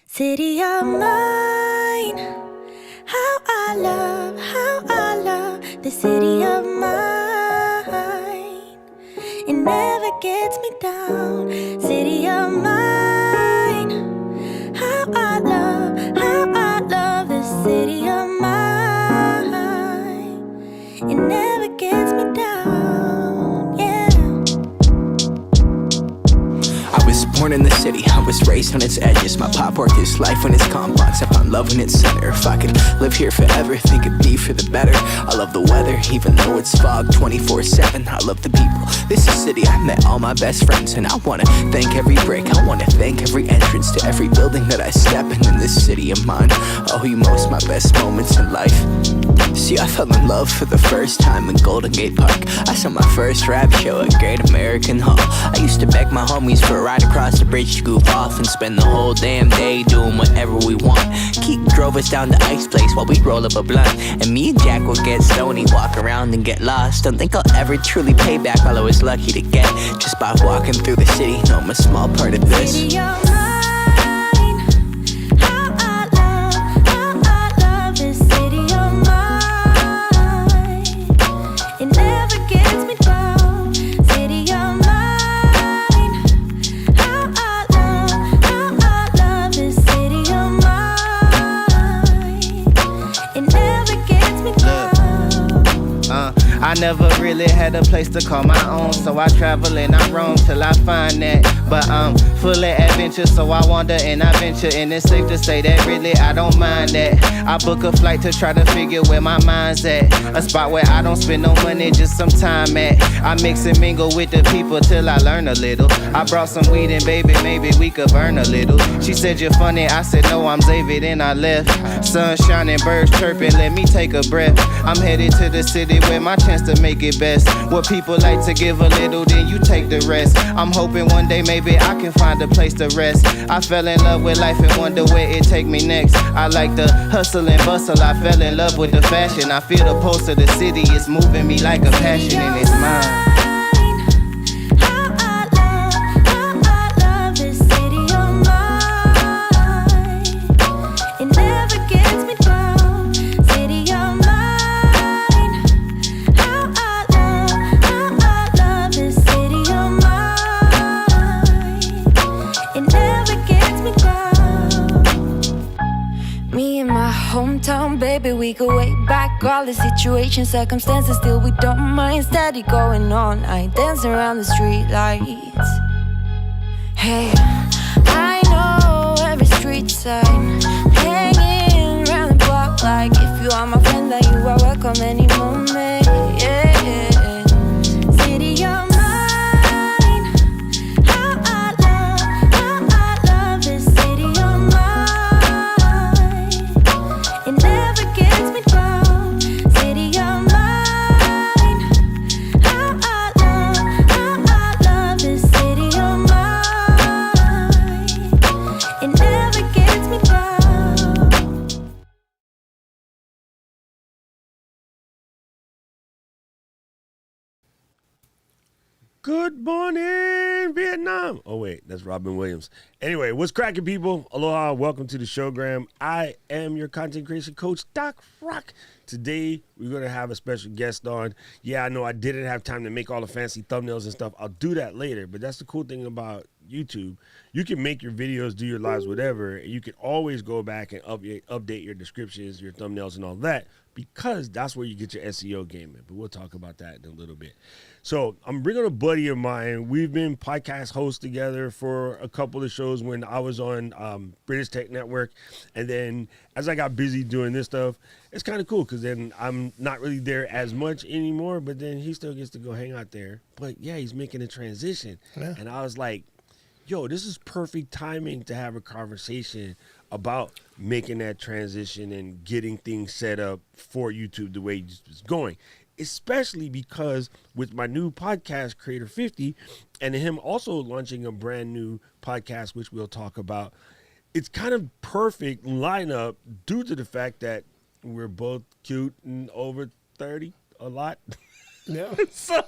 City of mine, how I love the city of mine. It never gets me down. City of mine, how I love the city of mine. It never gets me down, yeah. I was born in the city, I was raised on its edges. My pop worked his life in its complex. I found love in its center. If I could live here forever, think it'd be for the better. I love the weather, even though it's fog 24/7. I love the people, this is city. I met all my best friends, and I wanna thank every brick. I wanna thank every entrance to every building that I step in this city of mine. I owe you most my best moments in life. See, I fell in love for the first time in Golden Gate Park. I saw my first rap show at Great American Hall. I used to beg my homies for a ride across the bridge to goof off and spend the whole damn day doing whatever we want. Keith drove us down to Ice Place while we'd roll up a blunt, and me and Jack would get stoney, walk around and get lost. Don't think I'll ever truly pay back all I was lucky to get just by walking through the city. No, I'm a small part of this. City of mine, how I love this city of mine. It never gets me down. City of mine, how I love this city of mine. It never gets me down. I never really had a place to call my own, so I travel and I roam till I find that. But I'm full of adventure, so I wander and I venture, and it's safe to say that really I don't mind that. I book a flight to try to figure where my mind's at, a spot where I don't spend no money, just some time at. I mix and mingle with the people till I learn a little. I brought some weed and baby, maybe we could burn a little. She said you're funny, I said no, I'm Xavier, then I left. Sun shining, birds chirping, let me take a breath. I'm headed to the city where my chance to make it best. What people like to give a little, then you take the rest. I'm hoping one day maybe I can find a place to rest. I fell in love with life and wonder where it take me next. I like the hustle and bustle, I fell in love with the fashion. I feel the pulse of the city, it's moving me like a passion and it's mine. How I love this city of mine. It never gets me down. City of mine. How I love this city of mine. It never gets me down. Me and my hometown, baby, we go way back. All the situations, circumstances, still we don't mind. Steady going on, I dance around the street lights. Hey, I know every street sign, hanging around the block like if you are my friend, then you are welcome any moment. Yeah. City of mine, how I love this city of mine. It never gets me down. City of mine, how I love this city of mine. It never gets me down. Good morning, Vietnam. Oh, wait, that's Robin Williams. Anyway, what's cracking, people? Aloha, welcome to the showgram. I am your content creation coach, Doc Rock. Today, we're going to have a special guest on. Yeah, I know I didn't have time to make all the fancy thumbnails and stuff. I'll do that later, but that's the cool thing about YouTube. You can make your videos, do your lives, whatever, and you can always go back and update your descriptions, your thumbnails, and all that, because that's where you get your SEO game in. But we'll talk about that in a little bit. So I'm bringing a buddy of mine. We've been podcast hosts together for a couple of shows when I was on British Tech Network. And then as I got busy doing this stuff, it's kind of cool because then I'm not really there as much anymore, but then he still gets to go hang out there. But yeah, he's making a transition. Yeah. And I was like, yo, this is perfect timing to have a conversation about making that transition and getting things set up for YouTube the way it's going. Especially because with my new podcast, Creator 50, and him also launching a brand new podcast, which we'll talk about, it's kind of perfect lineup due to the fact that we're both cute and over 30 a lot. Yeah. So,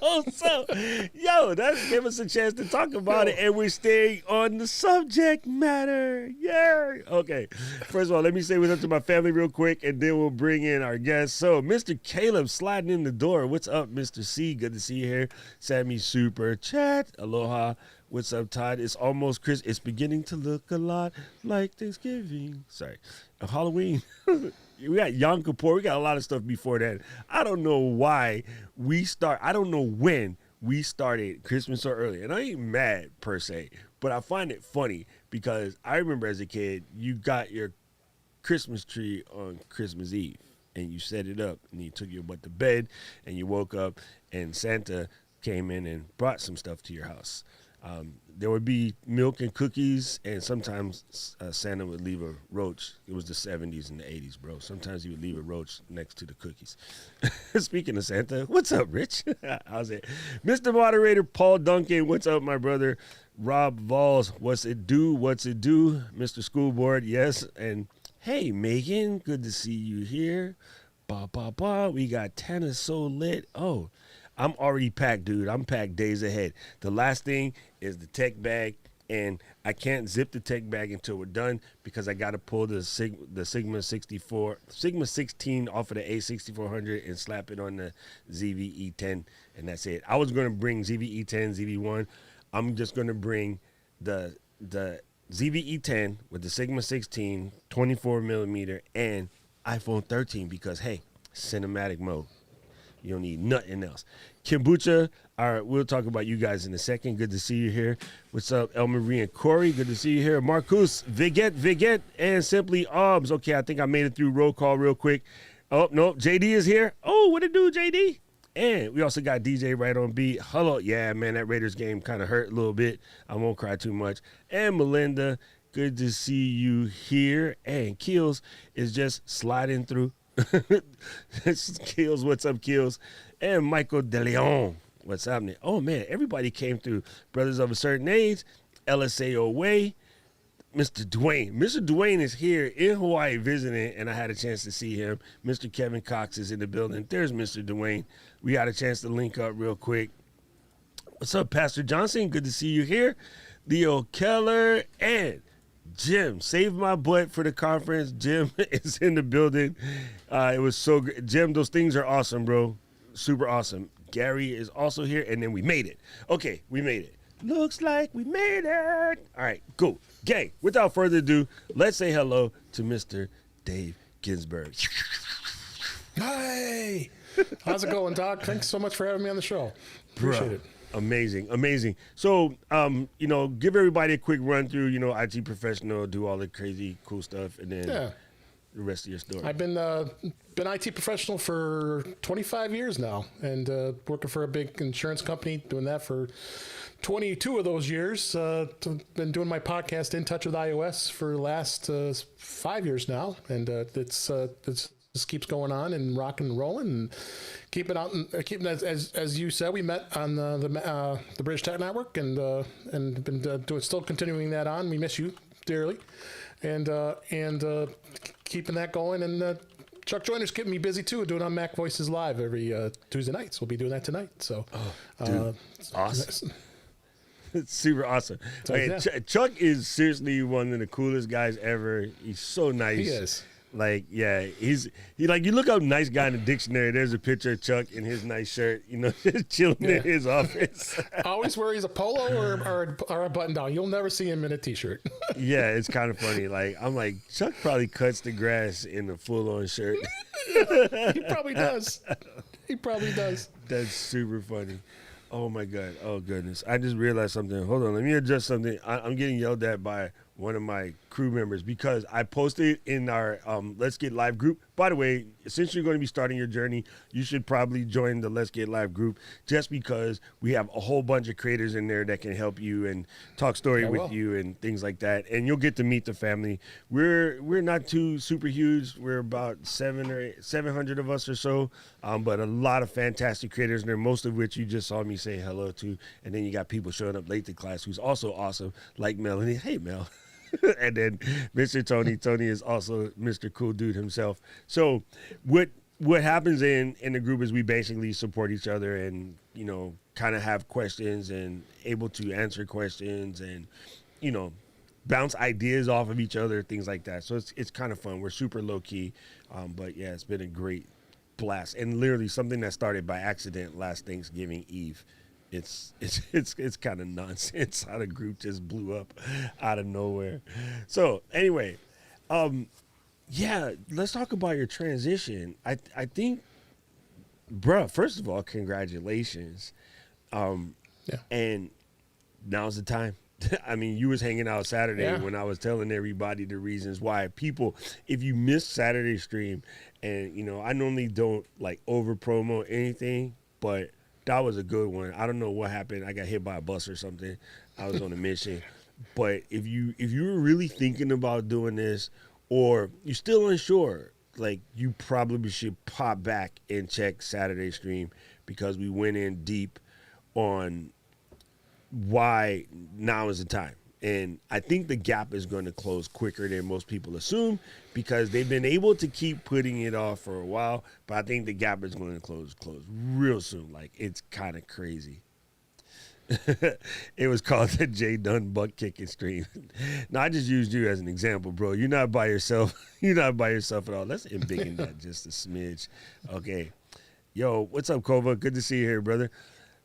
yo, that gave us a chance to talk about it, and we're staying on the subject matter. Yeah. Okay. First of all, let me say what's up to my family real quick, and then we'll bring in our guests. So, Mr. Caleb sliding in the door. What's up, Mr. C? Good to see you here. Sammy Super Chat. Aloha. What's up, Todd? It's almost Chris. It's beginning to look a lot like Thanksgiving. Sorry. Halloween. We got Yom Kippur. We got a lot of stuff before that. I don't know why I don't know when we started Christmas so early. And I ain't mad per se, but I find it funny because I remember as a kid, you got your Christmas tree on Christmas Eve and you set it up and you took your butt to bed and you woke up and Santa came in and brought some stuff to your house. There would be milk and cookies, and sometimes Santa would leave a roach. It was the 70s and the 80s, bro. Sometimes he would leave a roach next to the cookies. Speaking of Santa, what's up, Rich? How's it? Mr. Moderator Paul Duncan, what's up, my brother? Rob Valls, what's it do? What's it do? Mr. School Board, yes. And hey, Megan, good to see you here. We got Tana so lit. Oh, I'm already packed, dude. I'm packed days ahead. The last thing is the tech bag, and I can't zip the tech bag until we're done because I got to pull the Sigma 16 off of the A6400 and slap it on the ZV-E10, and that's it. I was going to bring ZV-E10, ZV-1. I'm just going to bring the ZV-E10 with the Sigma 16, 24 millimeter, and iPhone 13 because, hey, cinematic mode. You don't need nothing else. Kombucha, all right, we'll talk about you guys in a second. Good to see you here. What's up, El Marie and Corey? Good to see you here. Marcus, Viget, and Simply Obs. Okay, I think I made it through roll call real quick. Oh, no, JD is here. Oh, what it do, JD? And we also got DJ right on beat. Hello. Yeah, man, that Raiders game kind of hurt a little bit. I won't cry too much. And Melinda, good to see you here. And Keels is just sliding through. Kills, what's up, Kills? And Michael DeLeon, what's happening? Oh man, everybody came through. Brothers of a Certain Age, LSAO Way, Mr. Dwayne. Mr. Dwayne is here in Hawaii visiting, and I had a chance to see him. Mr. Kevin Cox is in the building. There's Mr. Dwayne. We got a chance to link up real quick. What's up, Pastor Johnson? Good to see you here. Leo Keller and Jim, saved my butt for the conference. Jim is in the building. It was so great. Jim, those things are awesome, bro. Super awesome. Gary is also here, and then we made it. Okay, we made it. Looks like we made it. All right, cool. Gang, without further ado, let's say hello to Mr. Dave Ginsburg. Hi. How's it going, Doc? Thanks so much for having me on the show. Appreciate it. Amazing. So, give everybody a quick run through, IT professional, do all the crazy cool stuff, and then the rest of your story. I've been IT professional for 25 years now, and working for a big insurance company, doing that for 22 of those years. Been doing my podcast, In Touch with iOS, for the last 5 years now, and it's just keeps going on and rocking and rolling and keeping as you said, we met on the British Tech Network and been still continuing that on. We miss you dearly, and keeping that going. And Chuck Joyner's keeping me busy too, doing on Mac Voices Live every Tuesday nights. We'll be doing that tonight. So, dude, awesome. It's super awesome. So, yeah. Chuck is seriously one of the coolest guys ever. He's so nice. He is. Like, yeah, he you look up nice guy in the dictionary, there's a picture of Chuck in his nice shirt, just chilling in his office. Always wear a polo or a button down. You'll never see him in a t-shirt. Yeah, it's kind of funny. Like, I'm like, Chuck probably cuts the grass in a full-on shirt. He probably does. That's super funny. Oh my God. Oh goodness. I just realized something. Hold on. Let me adjust something. I'm getting yelled at by one of my crew members because I posted in our Let's Get Live group. By the way, since you're going to be starting your journey, you should probably join the Let's Get Live group just because we have a whole bunch of creators in there that can help you and talk story with you and things like that. And you'll get to meet the family. We're not too super huge. We're about 700 of us or so, but a lot of fantastic creators in there, most of which you just saw me say hello to. And then you got people showing up late to class who's also awesome, like Melanie. Hey, Mel. And then Mr. Tony is also Mr. Cool Dude himself. So what happens in the group is we basically support each other and, kind of have questions and able to answer questions and, bounce ideas off of each other, things like that. So it's kind of fun. We're super low key, but yeah, it's been a great blast, and literally something that started by accident last Thanksgiving Eve. It's kind of nonsense how the group just blew up out of nowhere. So anyway, yeah, let's talk about your transition. I think, bruh, first of all, congratulations. And now's the time. I mean, you was hanging out Saturday when I was telling everybody the reasons why. People, if you missed Saturday stream, and you know, I normally don't like over promo anything, but that was a good one. I don't know what happened. I got hit by a bus or something. I was on a mission. But if you were really thinking about doing this, or you're still unsure, like, you probably should pop back and check Saturday stream, because we went in deep on why now is the time. And I think the gap is going to close quicker than most people assume, because they've been able to keep putting it off for a while, but I think the gap is going to close real soon. Like, it's kind of crazy. It was called the J Dunn butt kicking stream. Now, I just used you as an example, bro. You're not by yourself. You're not by yourself at all. Let's embiggen that just a smidge. Okay. Yo, what's up, Kova? Good to see you here, brother.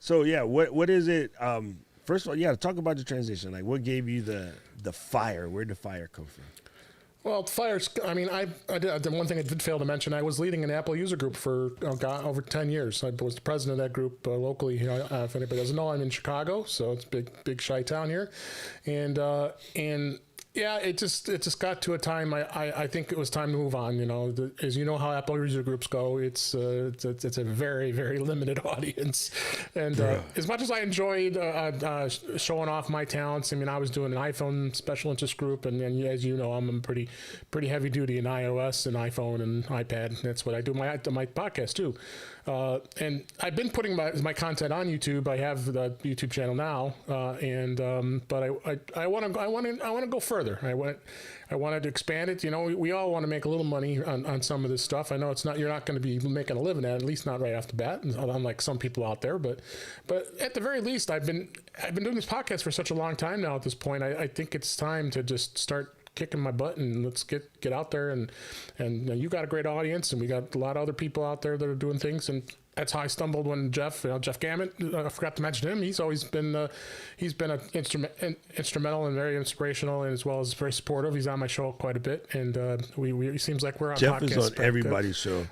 So, yeah, what is it? First of all, yeah, talk about the transition. Like, what gave you the fire? Where'd the fire come from? Well, fires. I mean, I did one thing I did fail to mention. I was leading an Apple user group for over 10 years. I was the president of that group locally. You know, if anybody doesn't know, I'm in Chicago, so it's big shy town here, and yeah, it just got to a time. I think it was time to move on. You know, as you know how Apple user groups go, it's a very, very limited audience. And as much as I enjoyed showing off my talents, I mean, I was doing an iPhone special interest group, and as you know, I'm a pretty heavy duty in iOS and iPhone and iPad. That's what I do my podcast too. And I've been putting my content on YouTube. I have the YouTube channel now, but I want to go further. I wanted to expand it. You know, we all want to make a little money on some of this stuff. I know you're not going to be making a living at least not right off the bat, unlike some people out there. But at the very least, I've been doing this podcast for such a long time now. At this point, I think it's time to just start kicking my butt, and let's get out there, and you got a great audience, and we got a lot of other people out there that are doing things, and that's how I stumbled when Jeff Gammett, I forgot to mention him. He's always been instrumental and very inspirational, and as well as very supportive. He's on my show quite a bit, and it seems like we're on Jeff podcast is on everybody's show.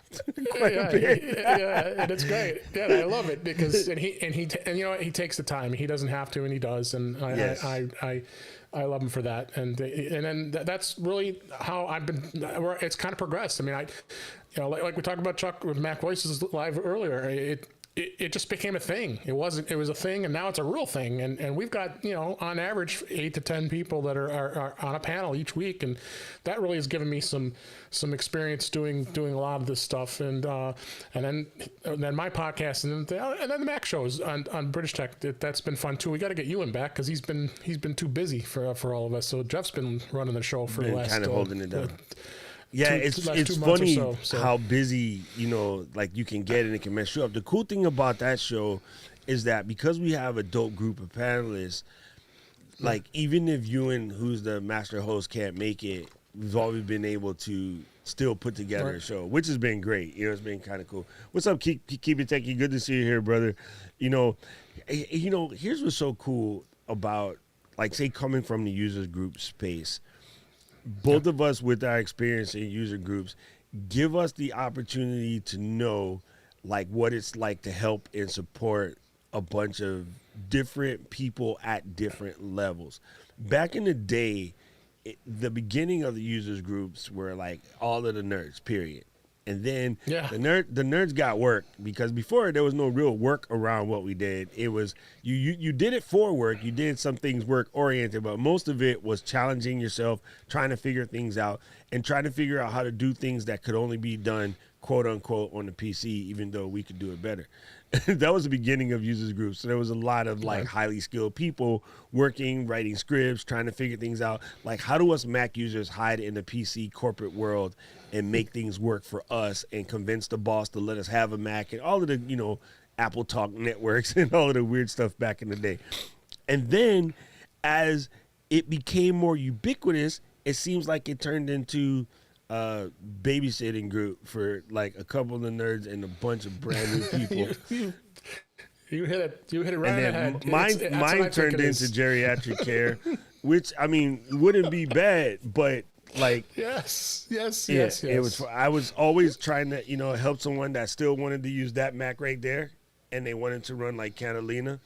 Yeah, and it's great. Yeah, I love it because and you know what, he takes the time. He doesn't have to, and he does, and I love him for that, and then that's really how I've been. It's kind of progressed. I mean, like we talked about Chuck with Mac Voices live earlier. It just became a thing. It was a thing, and now it's a real thing. And we've got, you know, on average 8 to 10 people that are on a panel each week, and that really has given me some experience doing a lot of this stuff. And then my podcast, and then the Mac shows on British Tech. That's been fun too. We got to get Ewan back because he's been too busy for all of us. So Jeff's been running the show for the last kind of holding it down. Yeah, it's funny how busy, you know, like you can get and it can mess you up. The cool thing about that show is that because we have a dope group of panelists, like even if Ewan, who's the master host, can't make it, we've always been able to still put together a show, which has been great. You know, it's been kind of cool. What's up, Keep It Techie? Good to see you here, brother. You know, here's what's so cool about, like, say, coming from the users group space. Both of us, with our experience in user groups, give us the opportunity to know, like, what it's like to help and support a bunch of different people at different levels. Back in the day, the beginning of the users groups were like all of the nerds, period. And then the nerds got work, because before there was no real work around what we did. It was you did it for work. You did some things work oriented, but most of it was challenging yourself, trying to figure things out, and trying to figure out how to do things that could only be done, quote unquote, on the PC, even though we could do it better. That was the beginning of users groups. So there was a lot of like highly skilled people working, writing scripts, trying to figure things out. Like, how do us Mac users hide in the PC corporate world and make things work for us and convince the boss to let us have a Mac, and all of the, you know, Apple Talk networks and all of the weird stuff back in the day. And then as it became more ubiquitous, it seems like it turned into a babysitting group for like a couple of the nerds and a bunch of brand new people. You hit it right And on the then head. mine turned into geriatric care, which I mean wouldn't be bad, but like yes. it was. I was always trying to help someone that still wanted to use that Mac right there, and they wanted to run like Catalina,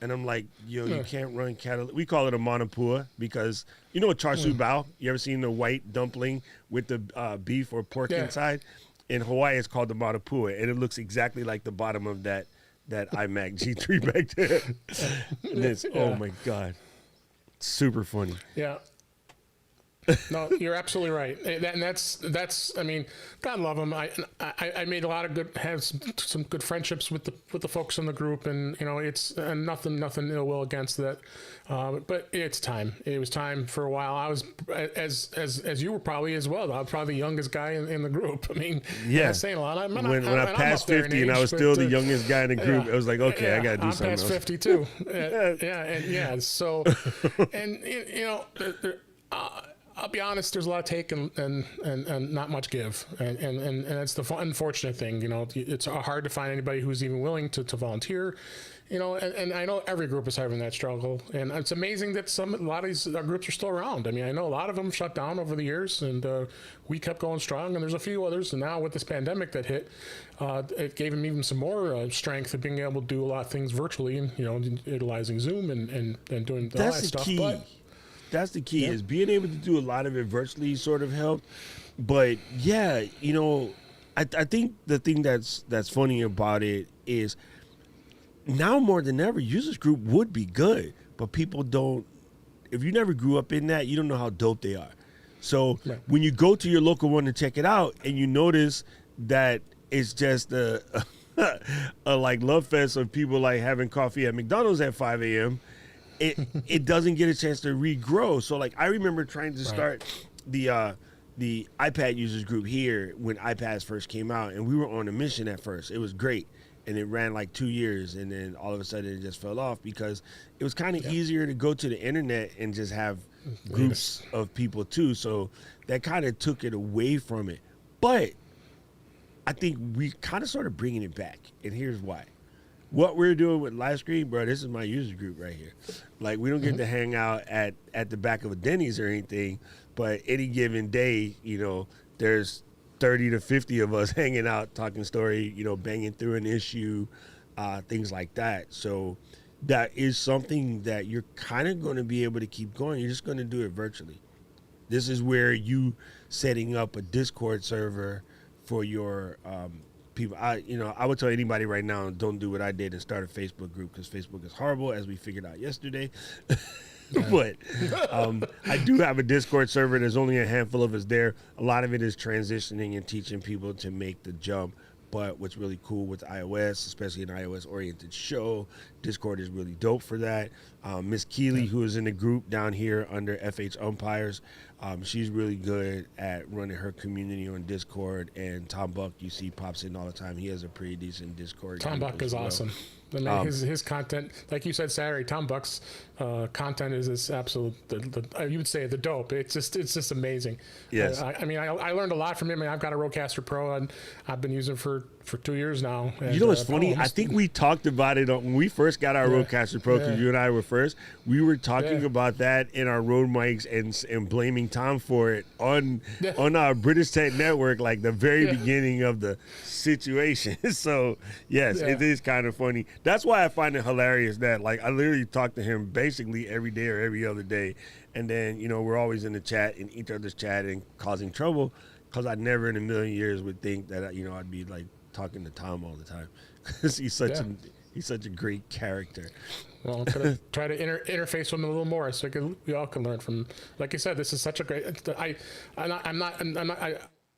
and I'm like, yo, you can't run Catalina. We call it a Manapua because you know a char siu bao. You ever seen the white dumpling with the beef or pork inside? In Hawaii, it's called the Manapua, and it looks exactly like the bottom of that iMac G3 back there. And it's oh my god, super funny. Yeah. No, you're absolutely right, and that's. I mean, God love them. I made a lot of had some good friendships with the folks in the group, and it's nothing ill will against that. But it's time. It was time for a while. I was as you were probably as well. I was probably the youngest guy in the group. I mean, yeah, saying a lot. When I passed 50 and I was still the youngest guy in the group, I was like, okay, I gotta do something else. I'm past 50 too. So, and I'll be honest. There's a lot of take and not much give, and that's the unfortunate thing. It's hard to find anybody who's even willing to volunteer. And I know every group is having that struggle, and it's amazing that a lot of these groups are still around. I mean, I know a lot of them shut down over the years, and we kept going strong. And there's a few others, and now with this pandemic that hit, it gave them even some more strength of being able to do a lot of things virtually, and utilizing Zoom and doing all that stuff. Key. That's the key is being able to do a lot of it virtually sort of helped. But yeah, I think the thing that's funny about it is now more than ever, users group would be good, but people don't. If you never grew up in that, you don't know how dope they are. So when you go to your local one to check it out, and you notice that it's just a like love fest of people like having coffee at McDonald's at 5 a.m. It doesn't get a chance to regrow. So like I remember trying to start the iPad users group here when iPads first came out, and we were on a mission at first. It was great, and it ran like 2 years, and then all of a sudden it just fell off because it was kind of easier to go to the internet and just have groups of people too. So that kind of took it away from it. But I think we kind of started bringing it back, and here's why. What we're doing with Livestream, bro, this is my user group right here. Like, we don't get to hang out at the back of a Denny's or anything, but any given day, there's 30 to 50 of us hanging out, talking story, banging through an issue, things like that. So that is something that you're kind of going to be able to keep going. You're just going to do it virtually. This is where you setting up a Discord server for your people. I would tell anybody right now, don't do what I did and start a Facebook group, because Facebook is horrible, as we figured out yesterday. But I do have a Discord server. There's only a handful of us there. A lot of it is transitioning and teaching people to make the jump. But what's really cool with iOS, especially an iOS-oriented show, Discord is really dope for that. Miss Keeley, who is in the group down here under FH Umpires, she's really good at running her community on Discord. And Tom Buck, you see, pops in all the time. He has a pretty decent Discord. Tom Buck is awesome. I mean, his content, like you said Saturday, Tom Buck's content is this absolute, you would say the dope. It's just amazing. Yes. I mean, I learned a lot from him. I mean, I've got a Rodecaster Pro, and I've been using it for 2 years now. And, you know what's funny? I think we talked about it when we first got our Rodecaster Pro, because you and I were first. We were talking about that in our Rode mics and blaming Tom for it on our British Tech Network, like the very beginning of the situation. So yes, it is kind of funny. That's why I find it hilarious that like I literally talk to him basically every day or every other day, and then we're always in the chat, in each other's chat, and causing trouble, because I never in a million years would think that I'd be like talking to Tom all the time, because he's such a great character. Well, I'm gonna try to interface with him a little more, so we all can learn from. Like you said, this is such a great.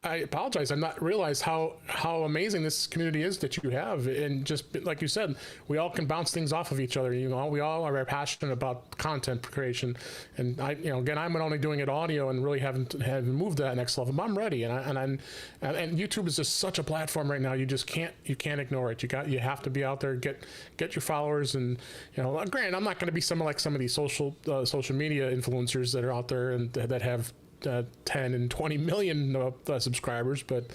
I I apologize. I'm not realized how amazing this community is that you have, and just like you said, we all can bounce things off of each other. You know, we all are very passionate about content creation, and again, I'm only doing it audio and really haven't moved to that next level. But I'm ready, and YouTube is just such a platform right now. You can't ignore it. You have to be out there, get your followers, and granted, I'm not going to be some of these social media influencers that are out there and that have 10 and 20 million subscribers, but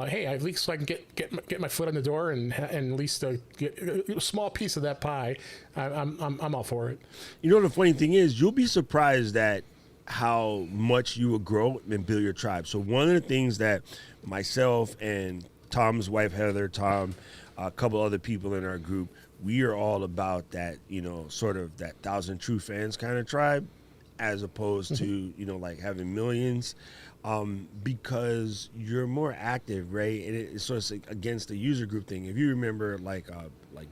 hey, at least I can get my foot in the door and at least get a small piece of that pie. I'm all for it. The funny thing is, you'll be surprised at how much you will grow and build your tribe. So one of the things that myself and Tom's wife Heather, Tom, a couple other people in our group, we are all about that, sort of that 1,000 true fans kind of tribe, as opposed to like having millions, because you're more active, right? And it's sort of against the user group thing. If you remember like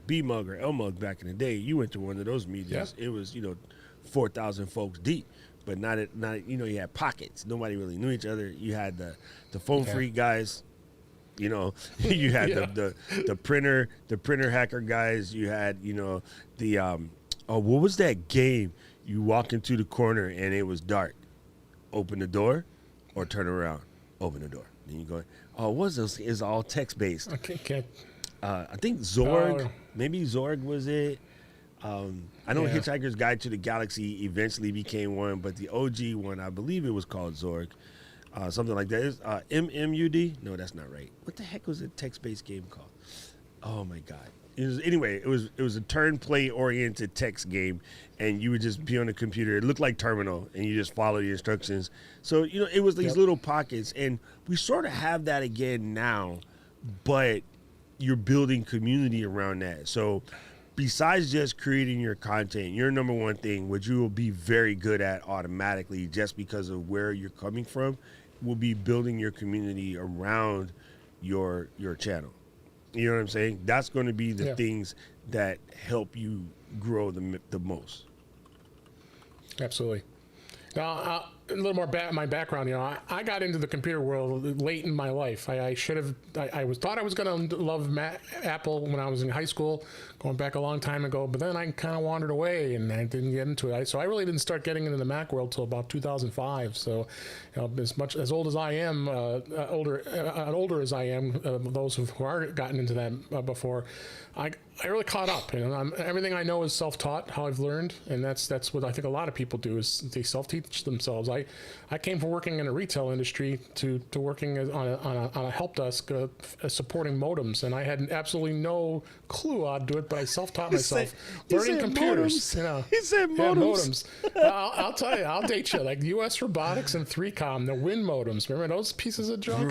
B-Mug or L-Mug back in the day, you went to one of those meetings. Yeah. It was 4,000 folks deep, but not you had pockets. Nobody really knew each other. You had the phone freak guys. You had the printer hacker guys. You had what was that game? You walk into the corner and it was dark. Open the door or turn around. Open the door. Then you go, what's this? It's all text based. Okay. I think Zorg, maybe Zorg was it. I know Hitchhiker's Guide to the Galaxy eventually became one, but the OG one, I believe it was called Zorg. Something like that. It's MMUD? No, that's not right. What the heck was the text-based game called? Oh my God. It was a turn play oriented text game, and you would just be on the computer. It looked like Terminal, and you just follow the instructions. So it was these little pockets, and we sort of have that again now, but you're building community around that. So besides just creating your content, your number one thing, which you will be very good at automatically, just because of where you're coming from, will be building your community around your channel. You know what I'm saying? That's going to be the things that help you grow the most. Absolutely. Now, a little more my background. I got into the computer world late in my life. I should have. I thought I was going to love Apple when I was in high school, going back a long time ago. But then I kind of wandered away and I didn't get into it. So I really didn't start getting into the Mac world till about 2005. So, as old as I am, older as I am, those who are gotten into that before, I really caught up, everything I know is self-taught, how I've learned, and that's what I think a lot of people do is they self-teach themselves. I came from working in a retail industry to working on a help desk supporting modems, and I had absolutely no clue how to do it, but I self-taught myself learning computers. Modems. He said modems. I'll tell you, I'll date you, like US Robotics and 3Com, the Win modems. Remember those pieces of junk?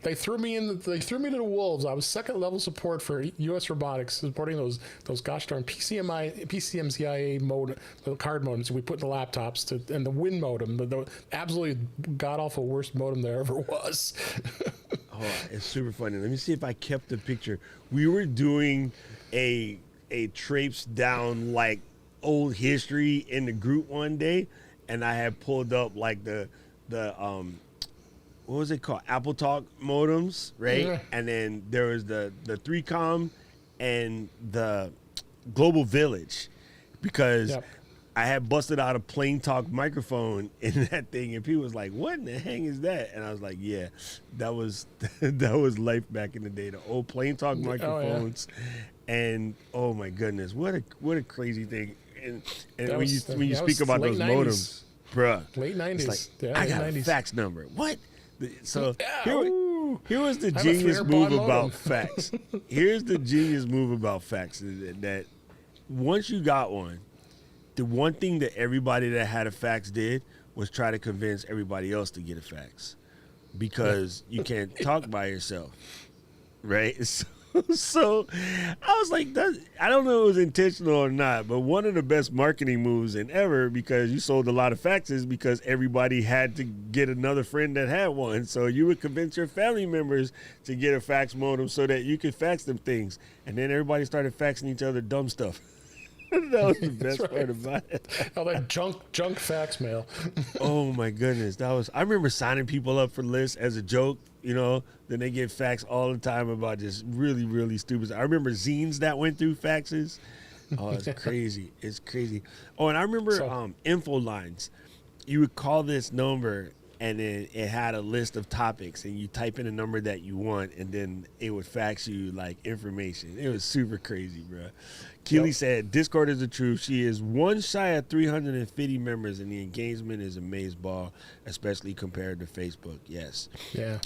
They threw me to the wolves. I was second level support for US Robotics, supporting those gosh darn PCMCIA modem, the card modems we put in the laptops, and the Win modem, the absolutely god awful worst modem there ever was. Oh, it's super funny. Let me see if I kept the picture. We were doing a traipse down like old history in the group one day, and I had pulled up like the what was it called? Apple Talk modems, right? Yeah. And then there was the 3Com and the Global Village, because I had busted out a Plain Talk microphone in that thing, and people was like, "What in the hang is that?" And I was like, "Yeah, that was life back in the day. The old Plain Talk microphones." Oh, yeah. And oh my goodness, what a crazy thing! And when you speak about those 90s. Modems, bruh, late 90s, like, I got 90s. A fax number. What? So here was the genius move about fax. Here's the genius move about fax, that once you got one, the one thing that everybody that had a fax did was try to convince everybody else to get a fax, because you can't talk by yourself, right? So I was like, I don't know if it was intentional or not, but one of the best marketing moves in ever, because you sold a lot of faxes because everybody had to get another friend that had one. So you would convince your family members to get a fax modem so that you could fax them things. And then everybody started faxing each other dumb stuff. That was the best part about it. All that junk fax mail. Oh my goodness, that was. I remember signing people up for lists as a joke. Then they get fax all the time about just really, really stupid. I remember zines that went through faxes. Oh, it's crazy. It's crazy. Oh, and I remember info lines. You would call this number, and then it had a list of topics, and you type in a number that you want, and then it would fax you like information. It was super crazy, bro. Keely said, Discord is the truth. She is one shy of 350 members, and the engagement is amazeball, especially compared to Facebook. Yes. Yeah.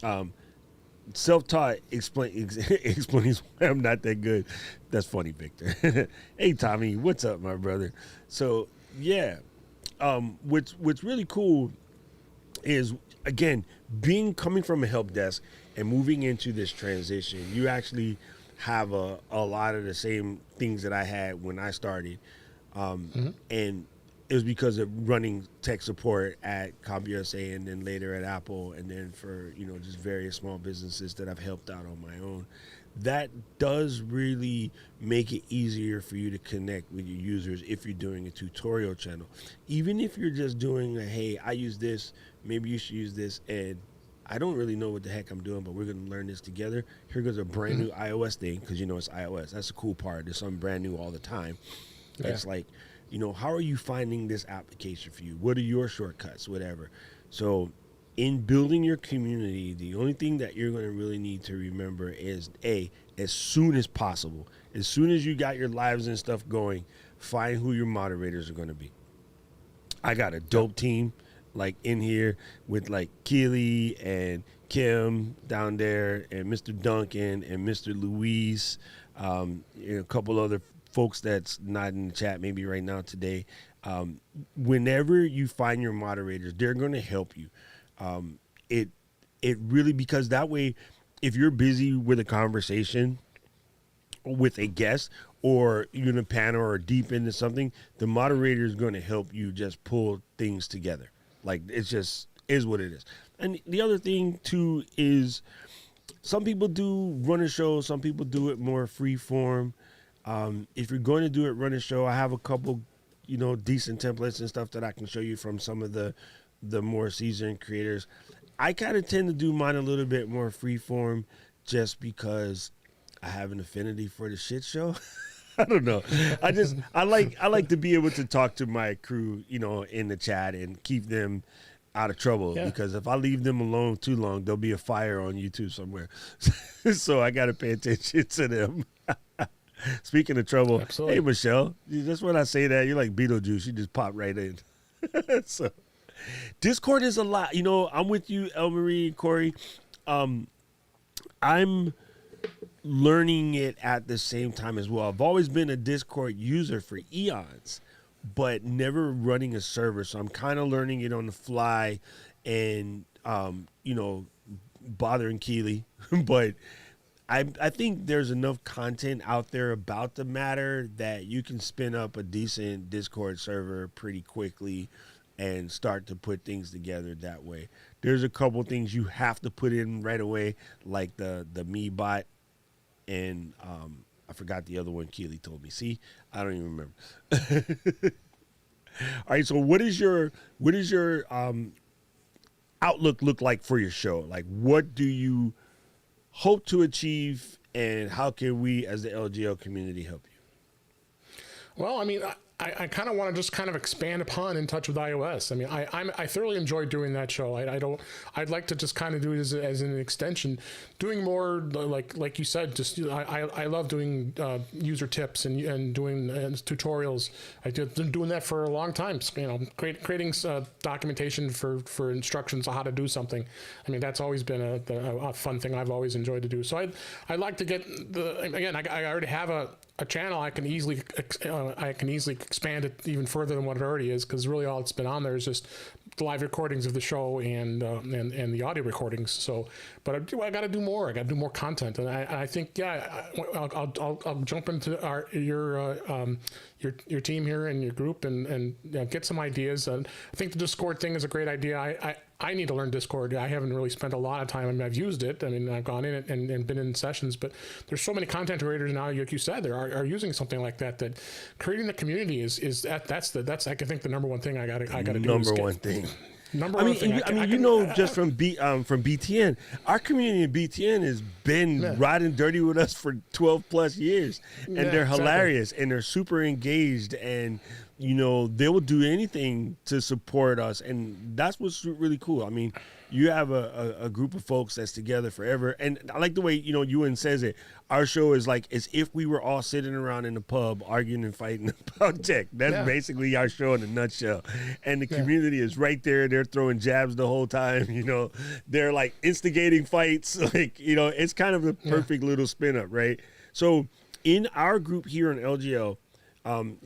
Self-taught explains why I'm not that good. That's funny, Victor. Hey, Tommy, what's up, my brother? So, yeah. What's really cool is, again, coming from a help desk and moving into this transition, you actually have a lot of the same things that I had when I started. And it was because of running tech support at CompUSA and then later at Apple, and then for, just various small businesses that I've helped out on my own. That does really make it easier for you to connect with your users if you're doing a tutorial channel. Even if you're just doing hey, I use this, maybe you should use this, and I don't really know what the heck I'm doing, but we're going to learn this together. Here goes a brand new iOS thing, because it's iOS. That's the cool part. There's something brand new all the time. Yeah. It's like, how are you finding this application for you? What are your shortcuts, whatever? So in building your community, the only thing that you're going to really need to remember is, as soon as possible, as soon as you got your lives and stuff going, find who your moderators are going to be. I got a dope team like in here with like Keely and Kim down there and Mr. Duncan and Mr. Luis, a couple other folks that's not in the chat maybe right now today. Whenever you find your moderators, they're going to help you. It really, because that way, if you're busy with a conversation with a guest, or you're in a panel or deep into something, the moderator is going to help you just pull things together. Like, it's just is what it is. And the other thing too is, some people do run a show, some people do it more free form. If you're going to do it, run a show, I have a couple, decent templates and stuff that I can show you from some of the more seasoned creators. I kind of tend to do mine a little bit more free form, just because I have an affinity for the shit show. I don't know. I like to be able to talk to my crew, in the chat and keep them out of trouble. Yeah. Because if I leave them alone too long, there'll be a fire on YouTube somewhere. So I got to pay attention to them. Speaking of trouble, Absolutely. Hey, Michelle, just when I say that, you're like Beetlejuice. You just pop right in. So Discord is a lot. I'm with you, El Marie and Corey. I'm learning it at the same time as well. I've always been a Discord user for eons, but never running a server. So I'm kind of learning it on the fly and, bothering Keely. But I think there's enough content out there about the matter that you can spin up a decent Discord server pretty quickly and start to put things together that way. There's a couple things you have to put in right away, like the me bot, and I forgot the other one Keely told me. See, I don't even remember. All right, so what is your outlook look like for your show? Like, what do you hope to achieve, and how can we as the LGL community help you? Well, I mean, I kind of want to just kind of expand upon In Touch with iOS. I mean, I thoroughly enjoy doing that show. I'd like to just kind of do it as an extension, doing more like you said. Just I love doing user tips and doing tutorials. I've been doing that for a long time. Creating documentation for instructions on how to do something. I mean, that's always been a fun thing I've always enjoyed to do. So I'd like to get I already have a channel. I can easily expand it even further than what it already is, because really all it's been on there is just the live recordings of the show and the audio recordings. So, but I got to do more. I got to do more content, and I think I'll jump into your team here and your group and get some ideas. I think the Discord thing is a great idea. I need to learn Discord. I haven't really spent a lot of time. I mean, I've used it. I mean, I've gone in it and been in sessions, but there's so many content creators now, like you said, there are using something like that. That creating the community that's I think the number one thing I got to do. Number one thing. Number one thing. Just from BTN, our community in BTN has been riding dirty with us for 12 plus years, and they're hilarious and they're super engaged, and they will do anything to support us, and that's what's really cool. I mean, you have a group of folks that's together forever, and I like the way Ewan says it. Our show is like as if we were all sitting around in the pub arguing and fighting about tech. That's basically our show in a nutshell. And the community is right there. They're throwing jabs the whole time. They're like instigating fights. Like it's kind of the perfect little spin up, right? So in our group here in LGL,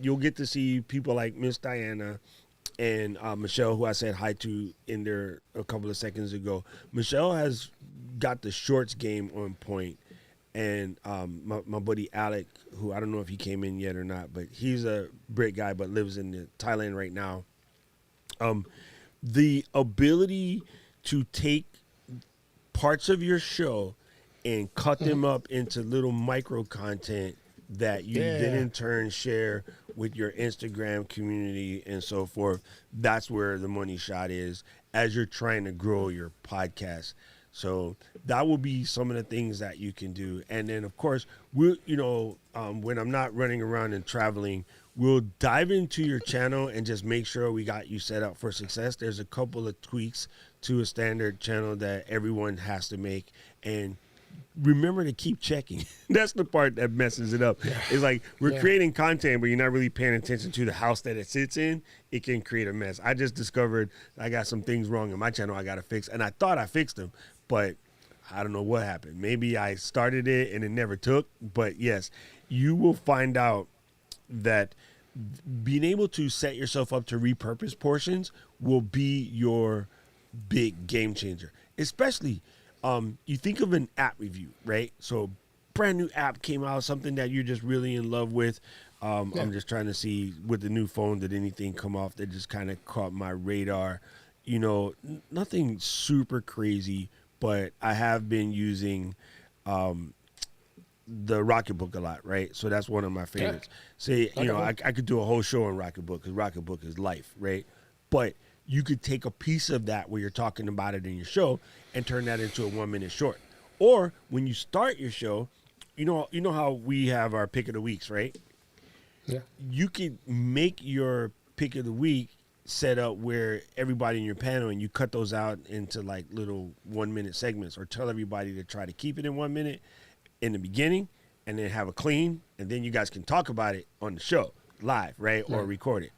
you'll get to see people like Miss Diana and Michelle, who I said hi to in there a couple of seconds ago. Michelle has got the shorts game on point. And my buddy Alec, who I don't know if he came in yet or not, but he's a Brit guy but lives in Thailand right now. The ability to take parts of your show and cut them up into little micro content that you then in turn share with your Instagram community and so forth, that's where the money shot is as you're trying to grow your podcast. So that will be some of the things that you can do. And then, of course, when I'm not running around and traveling, we'll dive into your channel and just make sure we got you set up for success. There's a couple of tweaks to a standard channel that everyone has to make. And remember to keep checking. That's the part that messes it up. It's like we're creating content, but you're not really paying attention to the house that it sits in. It can create a mess. I just discovered I got some things wrong in my channel I got to fix. And I thought I fixed them, but I don't know what happened. Maybe I started it and it never took. But yes, you will find out that being able to set yourself up to repurpose portions will be your big game changer. Especially, you think of an app review, right? So brand new app came out, something that you're just really in love with. I'm just trying to see with the new phone, did anything come off that just kind of caught my radar? Nothing super crazy, but I have been using the Rocketbook a lot, right? So that's one of my favorites. Say, I could do a whole show on Rocketbook because Rocketbook is life, right? But you could take a piece of that where you're talking about it in your show and turn that into a 1 minute short. Or when you start your show, you know how we have our pick of the weeks, right? Yeah. You could make your pick of the week set up where everybody in your panel, and you cut those out into like little 1 minute segments, or tell everybody to try to keep it in 1 minute in the beginning and then have a clean, and then you guys can talk about it on the show live, right? Or record it.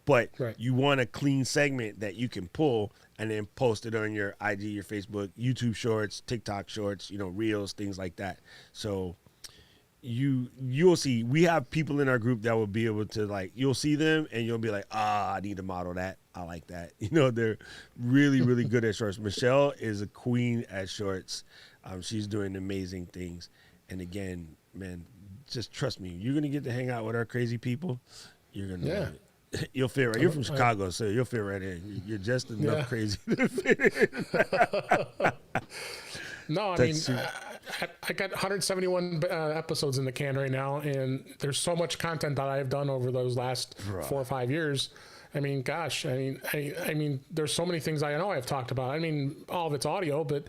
But you want a clean segment that you can pull and then post it on your IG, your Facebook, YouTube shorts, TikTok shorts, reels, things like that. So you'll see, we have people in our group that will be able to, you'll see them and you'll be like, I need to model that. I like that. They're really, really good at shorts. Michelle is a queen at shorts. She's doing amazing things. And again, man, just trust me. You're going to get to hang out with our crazy people. You're going to love it. You'll fit right. You're from Chicago, so you'll fit right in. You're just enough crazy to fit in. No, I mean, I got 171 episodes in the can right now, and there's so much content that I've done over those last 4 or 5 years. I mean, gosh, I mean, there's so many things I know I've talked about. I mean, all of it's audio, but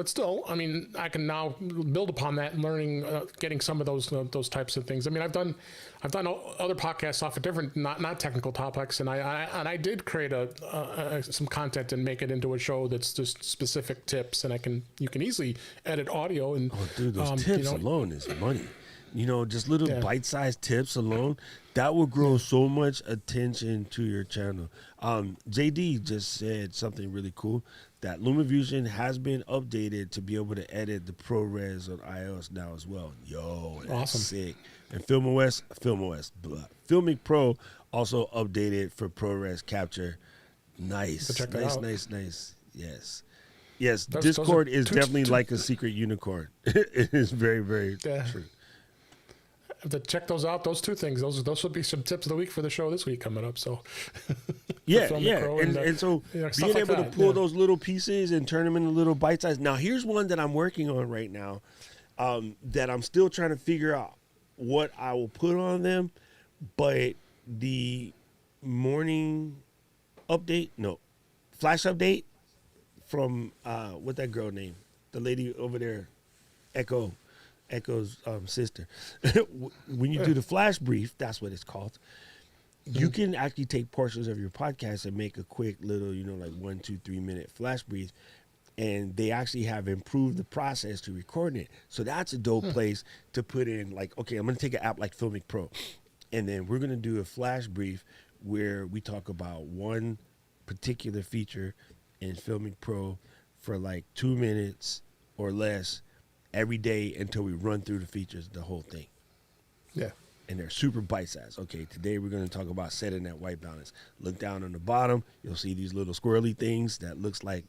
still, I mean, I can now build upon that and learning, getting some of those types of things. I mean, I've done other podcasts off of different, not technical topics, and I did create some content and make it into a show that's just specific tips, and you can easily edit audio. And dude, those tips alone is money. Just little bite-sized tips alone, that will grow so much attention to your channel. JD just said something really cool, that LumaFusion has been updated to be able to edit the ProRes on iOS now as well. Yo, that's sick. And Filmic Pro also updated for ProRes capture. Nice. Nice. Yes, Discord is definitely like a secret unicorn. It is very, very true. have to check those out. Those two things. Those would be some tips of the week for the show this week coming up. So Yeah, Film yeah. Pro And so stuff being like able to that, pull yeah. those little pieces and turn them into little bite size. Now, here's one that I'm working on right now that I'm still trying to figure out what I will put on them. But the morning flash update from what that girl name? The lady over there, Echo's sister. When you do the flash brief, that's what it's called. You can actually take portions of your podcast and make a quick little, like 1, 2, 3 minute flash brief. And they actually have improved the process to recording it. So that's a dope place to put in, like, okay, I'm going to take an app like Filmic Pro. And then we're going to do a flash brief where we talk about one particular feature in Filmic Pro for like 2 minutes or less every day until we run through the features, the whole thing. Yeah. And they're super bite-sized. Okay, today we're going to talk about setting that white balance. Look down on the bottom. You'll see these little squirrely things that looks like,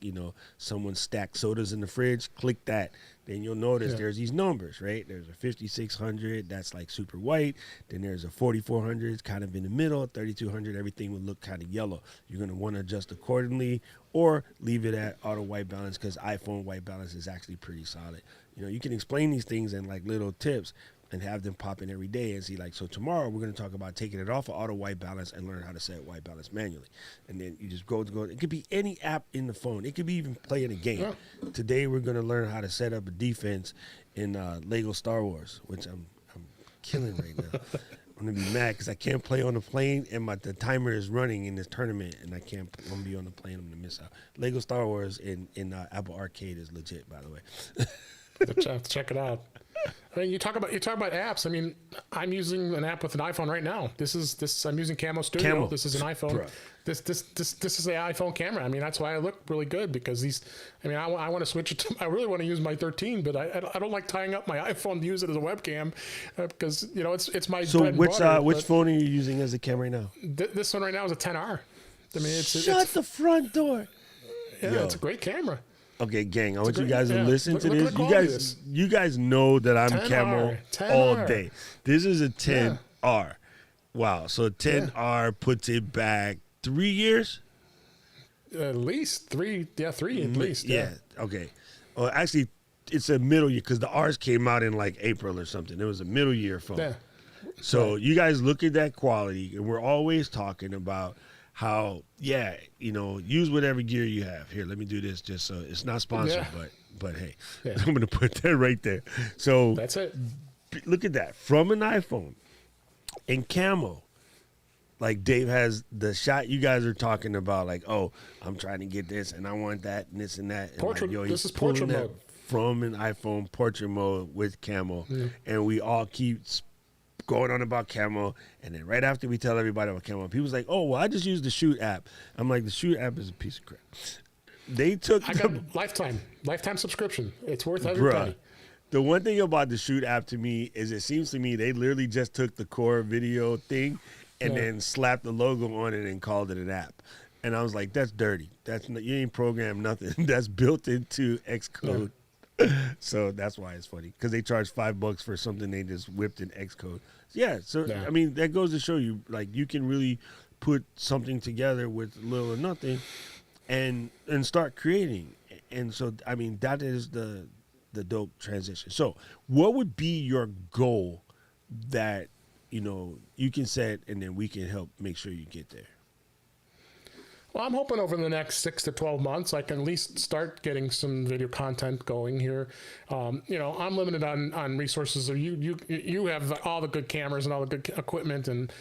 someone stacked sodas in the fridge. Click that. Then you'll notice there's these numbers, right? There's a 5600 that's like super white. Then there's a 4400, it's kind of in the middle. 3200, everything would look kind of yellow. You're going to want to adjust accordingly or leave it at auto white balance because iPhone white balance is actually pretty solid. You can explain these things in like little tips and have them pop in every day and see, like, so tomorrow we're going to talk about taking it off of auto white balance and learn how to set white balance manually. And then you just go. It could be any app in the phone. It could be even playing a game. Yeah. Today we're going to learn how to set up a defense in Lego Star Wars, which I'm killing right now. I'm going to be mad because I can't play on the plane and the timer is running in this tournament and I'm going to be on the plane. I'm going to miss out. Lego Star Wars in Apple Arcade is legit, by the way. Check it out. I mean, you talk about apps. I mean, I'm using an app with an iPhone right now. I'm using Camo Studio. Camo. This is an iPhone. Bro. This is the iPhone camera. I mean, that's why I look really good because I want to switch it to. I really want to use my 13, but I don't like tying up my iPhone to use it as a webcam because it's my. So bread and which butter, which phone are you using as a camera right now? This one right now is a 10R. I mean, Shut the front door. Yeah, Yo. it's a great camera. Okay, gang, I want you guys to listen to look at this. the quality of this. You guys know that I'm 10R, camo 10R. all day. This is a 10R. Wow. So 10R puts it back 3 years? At least 3. Yeah, 3 at least. Yeah. Okay. Well, actually, it's a middle year because the R's came out in like April or something. It was a middle year phone. Yeah. So you guys look at that quality, and we're always talking about how, use whatever gear you have. Here, let me do this just so it's not sponsored, but hey, I'm going to put that right there. So that's it. Look at that. From an iPhone in camo, like Dave has the shot you guys are talking about, like, oh, I'm trying to get this and I want that and this and that. And Portrait, like, this is portrait mode. From an iPhone portrait mode with camo. And we all keep going on about camo, and then right after we tell everybody about camo, people's like, oh, well, I just use the Shoot app. I'm like, the Shoot app is a piece of crap. They took I got lifetime subscription. It's worth every penny. The one thing about the Shoot app to me is it seems to me they literally just took the core video thing and then slapped the logo on it and called it an app. And I was like, that's dirty. You ain't programmed nothing. That's built into Xcode. So that's why it's funny, because they charge $5 for something they just whipped in Xcode. I mean, that goes to show you, like, you can really put something together with little or nothing and start creating. And so, I mean, that is the dope transition. So what would be your goal that, you can set and then we can help make sure you get there? Well, I'm hoping over the next 6 to 12 months, I can at least start getting some video content going here. I'm limited on resources. So you have all the good cameras and all the good equipment, and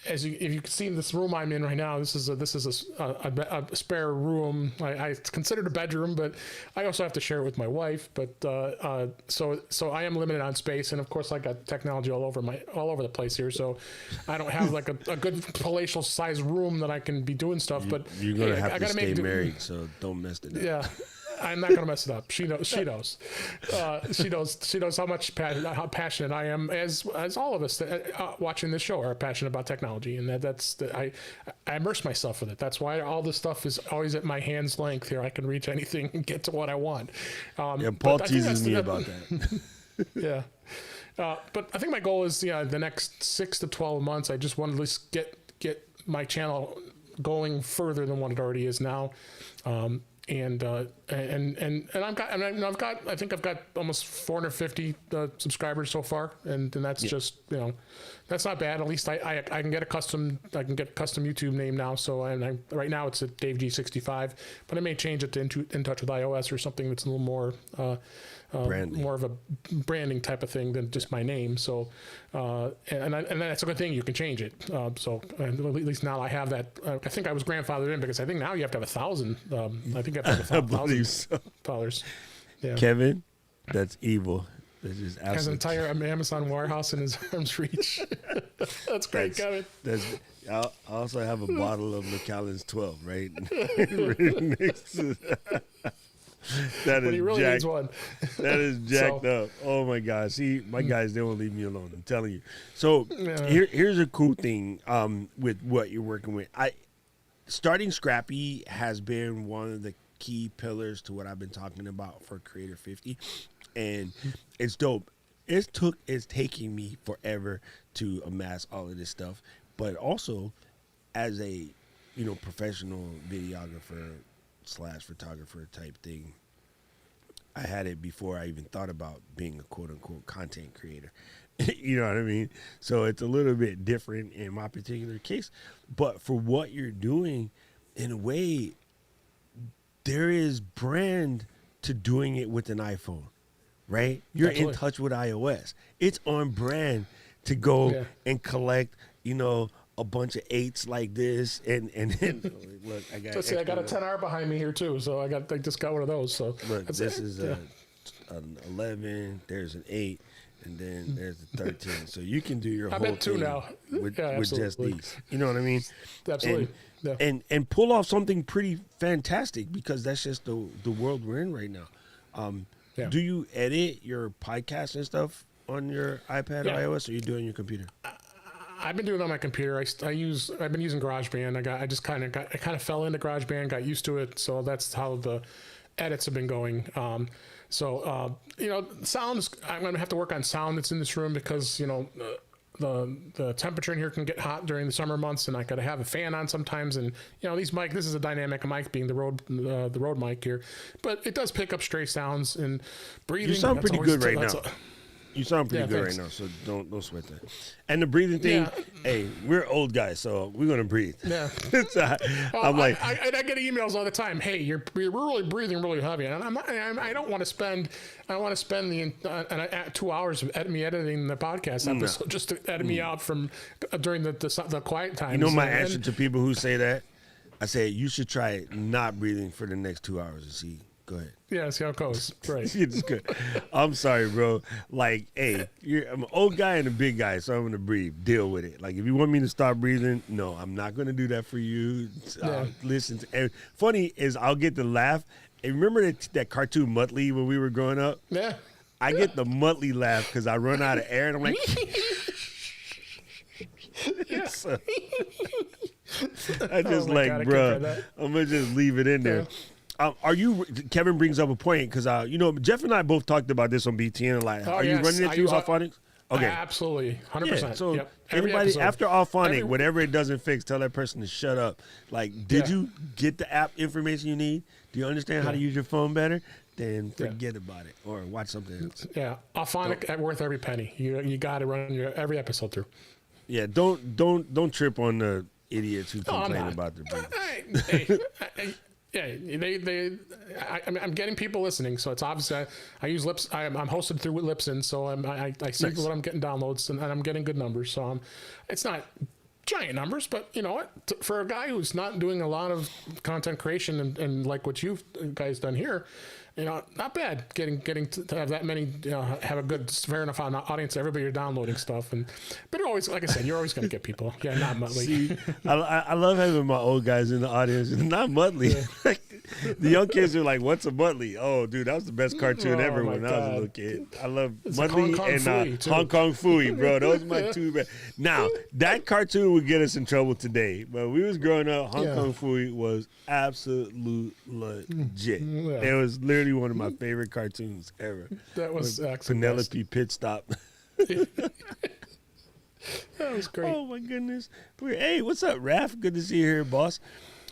if you can see in this room I'm in right now, this is a spare room. I consider it a bedroom, but I also have to share it with my wife. But so I am limited on space, and of course I got technology all over the place here. So I don't have like a good palatial size room that I can be doing stuff. But you're gonna have to stay married, so don't mess it up. Yeah, I'm not gonna mess it up. She knows. She knows. She knows how passionate I am, as all of us that, watching this show are passionate about technology, and I immerse myself in it. That's why all this stuff is always at my hand's length here. I can reach anything and get to what I want. Paul teases me about that. Yeah. But I think my goal is, the next 6 to 12 months, I just want to at least get my channel going further than what it already is now. And I've got I think I've got almost 450 subscribers so far, and that's just that's not bad. At least I can get a custom YouTube name now. So right now it's at Dave G65, but I may change it to In Touch with iOS or something that's a little more more of a branding type of thing than just my name. So and that's a good thing. You can change it. So at least now I have that. I think I was grandfathered in because I think now you have to have 1,000. I think I have to have 1,000 followers. Yeah. Kevin, that's evil. That's just has an entire Amazon warehouse in his arm's reach. That's great, Kevin. I also have a bottle of Macallan's 12, right? That but he really needs one. That is jacked up. Oh my God. See, my guys, they won't leave me alone. I'm telling you. So here's a cool thing with what you're working with. Starting Scrappy has been one of the key pillars to what I've been talking about for Creator 50. And it's dope. It's taking me forever to amass all of this stuff. But also as a professional videographer / photographer type thing, I had it before I even thought about being a quote unquote content creator. You know what I mean? So it's a little bit different in my particular case. But for what you're doing, in a way, there is brand to doing it with an iPhone, right? You're Absolutely. in touch with iOS. It's on brand to go and collect, a bunch of 8s like this, and look, I got. I got a 10R behind me here too, so I just got one of those. So look, this is an 11. There's an 8, and then there's a 13. So you can do your whole bet 2 thing now. with just Absolutely. these. You know what I mean? Absolutely. And pull off something pretty fantastic, because that's just the world we're in right now. Do you edit your podcast and stuff on your iPad or iOS, or are you doing your computer? I've been doing it on my computer. I've been using GarageBand. I kind of fell into GarageBand, got used to it. So that's how the edits have been going. Sound, I'm going to have to work on sound that's in this room, because, the temperature in here can get hot during the summer months, and I got to have a fan on sometimes. And, this is a dynamic mic, being the Rode mic here, but it does pick up stray sounds and breathing. You sound pretty good right now. You sound pretty good thanks. right now, so don't sweat that. And the breathing thing, hey, we're old guys, so we're gonna breathe. Yeah, I'm like, I get emails all the time. Hey, you're really breathing really heavy, and I don't want to spend. I want to spend the 2 hours of me editing the podcast episode just to edit me out from during the quiet times. My answer to people who say that, I say you should try not breathing for the next 2 hours and see. Go ahead. Yeah, see how it goes. Right. It's good. I'm sorry, bro. Like, hey, I'm an old guy and a big guy, so I'm going to breathe. Deal with it. Like, if you want me to stop breathing, no, I'm not going to do that for you. Listen. And funny is, I'll get the laugh. And remember that cartoon Muttley when we were growing up? Yeah. I get the Muttley laugh because I run out of air, and I'm like... So, I just God, bro, I'm going to just leave it in there. Kevin brings up a point, because Jeff and I both talked about this on BTN a lot. Are you running it through Alphonics? Okay, absolutely, 100%. Yeah, so everybody after Alphonic, whatever it doesn't fix, tell that person to shut up. Like, did you get the app information you need? Do you understand how to use your phone better? Then forget about it, or watch something else. Yeah, Alphonic worth every penny. You got to run every episode through. Yeah, don't trip on the idiots who complain about the breathing. I'm getting people listening, so it's obvious. I use Lips. I'm hosted through Libsyn, so I see what I'm getting downloads, and I'm getting good numbers. So it's not giant numbers, but you know what? For a guy who's not doing a lot of content creation and like what you've guys done here, not bad. Getting to have that many, have a good fair enough audience. Everybody you're downloading stuff, but you're always, like I said, you're always going to get people. Yeah, not Muttley. See, I love having my old guys in the audience, not Muttley. Yeah. The young kids are like, "What's a Muttley?" Oh, dude, that was the best cartoon ever when I was a little kid. I love Muttley and Hong Kong Phooey, bro. Those are my two best. Now that cartoon would get us in trouble today, but we was growing up. Hong Kong Phooey was absolute legit. Yeah. It was literally one of my favorite cartoons ever. That was Penelope Pit Stop. That was great. Oh my goodness. Hey, what's up, Raph? Good to see you here, boss.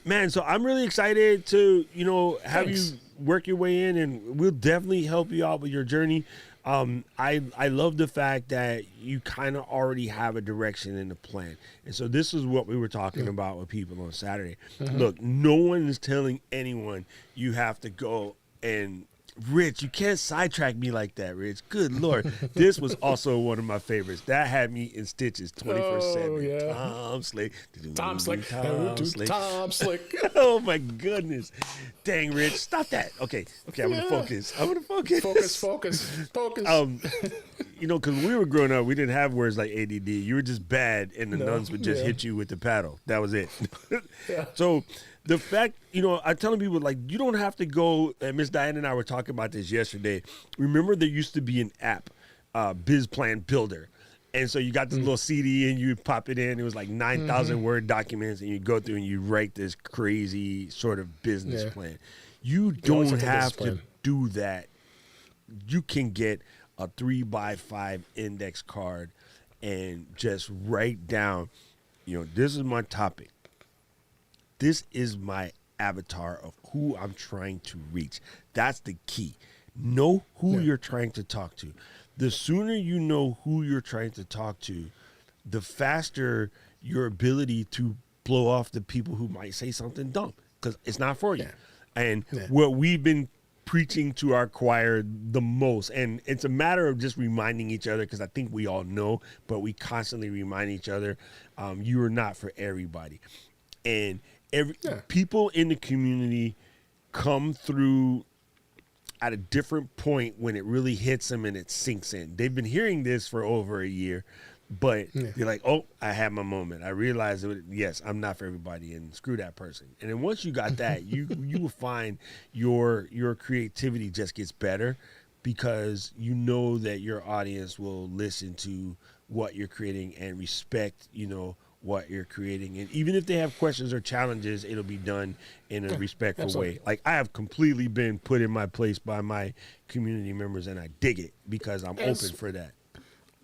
Man, so I'm really excited to, have Thanks. you work your way in, and we'll definitely help you out with your journey. I love the fact that you kind of already have a direction and a plan. And so this is what we were talking about with people on Saturday. Look, no one is telling anyone you have to go and Rich, you can't sidetrack me like that, Rich. Good Lord. This was also one of my favorites. That had me in stitches 24/7. Oh, yeah. Tom Slick. Tom Slick. Tom Slick. Tom Slick. Oh my goodness. Dang, Rich. Stop that. Okay, I'm gonna focus. Focus. Because when we were growing up, we didn't have words like ADD. You were just bad, and the nuns would just hit you with the paddle. That was it. Yeah. So the fact, I'm telling people, like, you don't have to go, and Miss Diane and I were talking about this yesterday. Remember, there used to be an app, Biz Plan Builder. And so you got this little CD, and you pop it in. It was like 9,000 word documents, and you go through and you write this crazy sort of business plan. You always don't have have to to do that. You can get a 3x5 index card and just write down, this is my topic. This is my avatar of who I'm trying to reach. That's the key. Know who you're trying to talk to. The sooner you know who you're trying to talk to, the faster your ability to blow off the people who might say something dumb, because it's not for you. And what we've been preaching to our choir the most, and it's a matter of just reminding each other, because I think we all know, but we constantly remind each other, you are not for everybody. And people in the community come through at a different point when it really hits them and it sinks in. They've been hearing this for over a year, but they're like, oh, I had my moment. I realized that, yes, I'm not for everybody, and screw that person. And then once you got that, you will find your creativity just gets better, because you know that your audience will listen to what you're creating and respect, what you're creating. And even if they have questions or challenges, it'll be done in a respectful way. Like, I have completely been put in my place by my community members, and I dig it, because I'm open for that.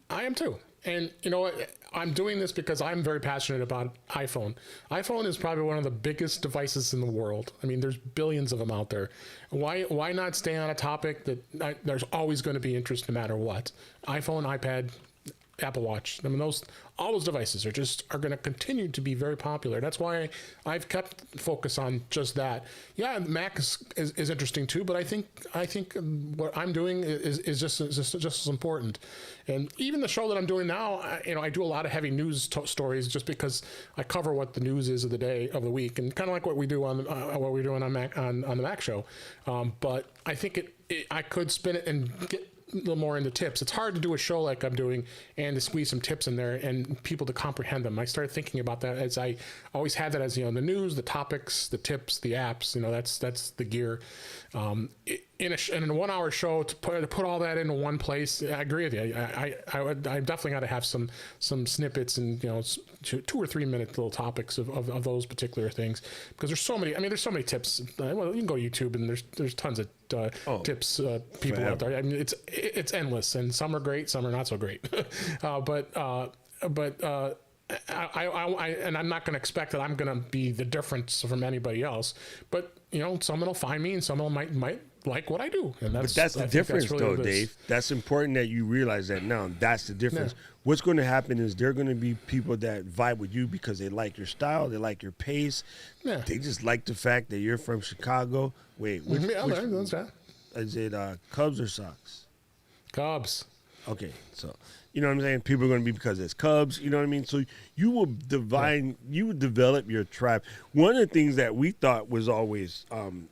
I am too. And you know what? I'm doing this because I'm very passionate about iPhone. iPhone is probably one of the biggest devices in the world. I mean, there's billions of them out there. Why not stay on a topic that there's always going to be interest no matter what? iPhone, iPad, Apple Watch. I mean, all those devices are going to continue to be very popular. That's why I've kept focus on just that. Yeah, Mac is interesting too, but I think what I'm doing is just as important. And even the show that I'm doing now, I do a lot of heavy news stories just because I cover what the news is of the day, of the week, and kind of like what we do on what we're doing on the Mac show. But I think I could spin it and get a little more into tips. It's hard to do a show like I'm doing and to squeeze some tips in there and people to comprehend them. I started thinking about that as I always had that as, the news, the topics, the tips, the apps, that's the gear. In a 1 hour show to put all that into one place, I agree with you. I definitely got to have some snippets and 2 or 3 minute little topics of those particular things, because there's so many. I mean, there's so many tips. Well, you can go to YouTube and there's tons of tips people forever out there. I mean, it's endless, and some are great, some are not so great. And I'm not going to expect that I'm going to be the difference from anybody else. But someone will find me, and someone might like what I do. And But that's the difference, though, Dave. That's important that you realize that now. That's the difference. Yeah. What's going to happen is there are going to be people that vibe with you because they like your style, they like your pace. Yeah. They just like the fact that you're from Chicago. Wait, which is it Cubs or Sox? Cubs. Okay, so you know what I'm saying? People are going to be because it's Cubs, you know what I mean? So you will you would develop your tribe. One of the things that we thought was always kind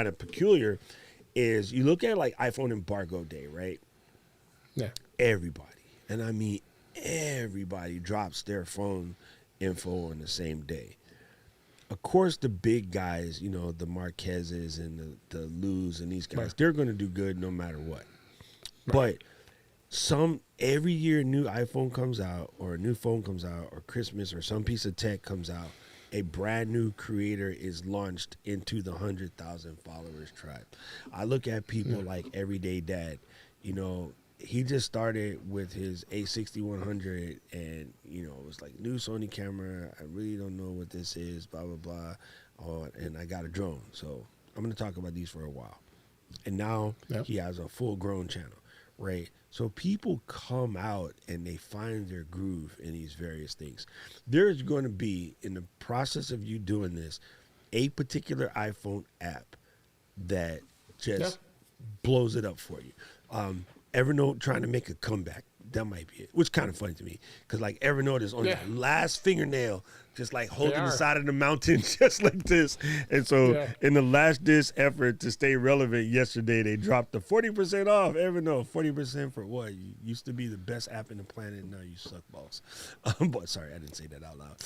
of peculiar is you look at like iPhone embargo day, right? Yeah. Everybody, and I mean everybody, drops their phone info on the same day. Of course, the big guys, the Marquezes and the Lus and these guys, they're going to do good no matter what. Right. But every year a new iPhone comes out, or a new phone comes out, or Christmas, or some piece of tech comes out, a brand new creator is launched into the 100,000 followers tribe. I look at people like Everyday Dad, he just started with his A6100, and it was like new Sony camera. I really don't know what this is, blah blah blah. Oh, and I got a drone, so I'm gonna talk about these for a while. And now he has a full-grown channel, right? So people come out and they find their groove in these various things. There's going to be, in the process of you doing this, a particular iPhone app that just blows it up for you. Evernote trying to make a comeback. That might be it, which is kind of funny to me, because like Evernote is on your last fingernail, just like holding the side of the mountain, just like this. And so in the last ditch effort to stay relevant, yesterday they dropped the 40% off Evernote. 40% for what? You used to be the best app in the planet, now you suck balls. But sorry, I didn't say that out loud.